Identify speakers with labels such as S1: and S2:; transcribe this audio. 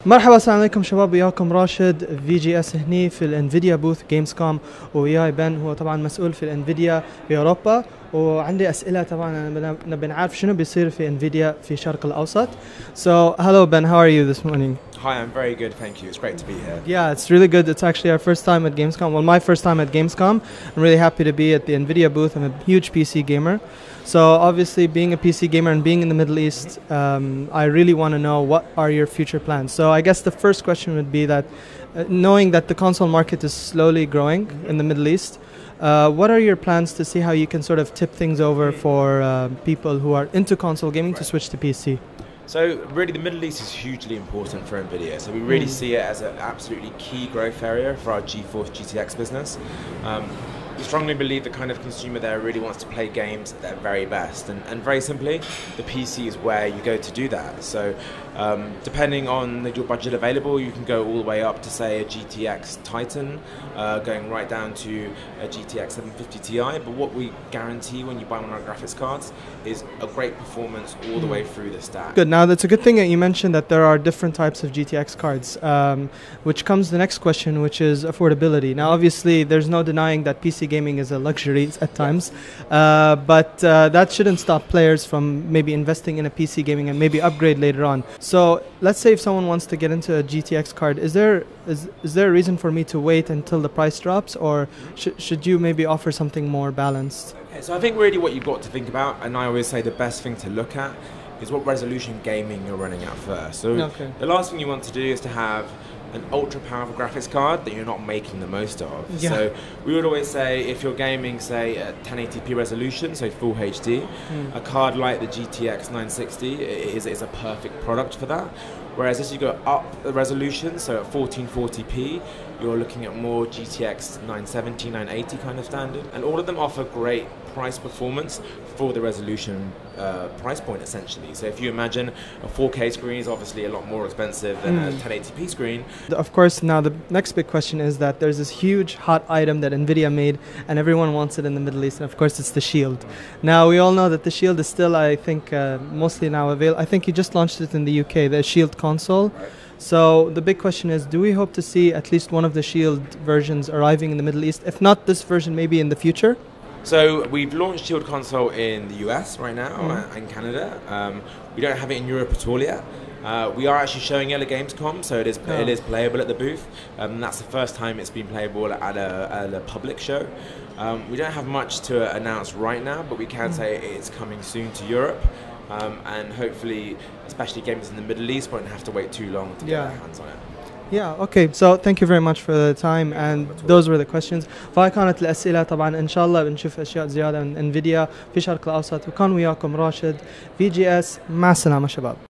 S1: مرحبا السلام عليكم شباب، وياكم راشد في جي اس هني في الانفيديا بوث جيمز كوم، وياي بن هو طبعا مسؤول في الانفيديا في اوروبا. وعندي اسئله طبعا انا نبي نعرف شنو بيصير في انفيديا في الشرق الاوسط. So hello Ben, how are you this morning?
S2: Hi, I'm very good, thank you. It's great to be here.
S1: Yeah, it's really good. It's actually our first time at Gamescom. Well, my first time at Gamescom. I'm really happy to be at the Nvidia booth. I'm a huge PC gamer. So obviously being a PC gamer and being in the Middle East, I really want to know what are your future plans. So I guess the first question would be that knowing that the console market is slowly growing in the Middle East, what are your plans to see how you can sort of tip things over for people who are into console gaming to switch to PC?
S2: So really the Middle East is hugely important for Nvidia. So we really see it as an absolutely key growth area for our GeForce GTX business. We strongly believe the kind of consumer there really wants to play games at their very best, and very simply, the PC is where you go to do that. So depending on your budget available, you can go all the way up to say a GTX Titan, going right down to a GTX 750 Ti, but what we guarantee when you buy one of our graphics cards is a great performance all the way through the stack.
S1: Good. Now that's a good thing that you mentioned that there are different types of GTX cards, which comes the next question, which is affordability. Now obviously there's no denying that PC gaming is a luxury at times, but that shouldn't stop players from maybe investing in a PC gaming and maybe upgrade later on. So let's say if someone wants to get into a GTX card, is there a reason for me to wait until the price drops, or should you maybe offer something more balanced?
S2: Okay, so I think really what you've got to think about, and I always say the best thing to look at, is what resolution gaming you're running at first. So the last thing you want to do is to have an ultra powerful graphics card that you're not making the most of.
S1: Yeah.
S2: So we would always say if you're gaming say at 1080p resolution, so full HD, a card like the GTX 960 is a perfect product for that. Whereas as you go up the resolution, so at 1440p, you're looking at more GTX 970, 980 kind of standard, and all of them offer great price performance for the resolution price point essentially. So if you imagine a 4K screen is obviously a lot more expensive than a 1080p screen.
S1: Of course, now the next big question is that there's this huge hot item that Nvidia made and everyone wants it in the Middle East, and of course it's the Shield. Now we all know that the Shield is still, I think, mostly now available. I think you just launched it in the UK, the Shield console. So the big question is, do we hope to see at least one of the Shield versions arriving in the Middle East? If not this version, maybe in the future?
S2: So we've launched Shield console in the US right now and Canada. We don't have it in Europe at all yet. We are actually showing it at Gamescom, so it is playable at the booth. That's the first time it's been playable at a public show. We don't have much to announce right now, but we can say it's coming soon to Europe. And hopefully, especially gamers in the Middle East won't have to wait too long to get their hands on it.
S1: Yeah, okay. So thank you very much for the time, and those were the questions. فهاي كانت الأسئلة. طبعا إن شاء الله بنشوف أشياء زيادة من انفيديا في الشرق الأوسط. وكان وياكم راشد في جي اس. مع السلامة شباب.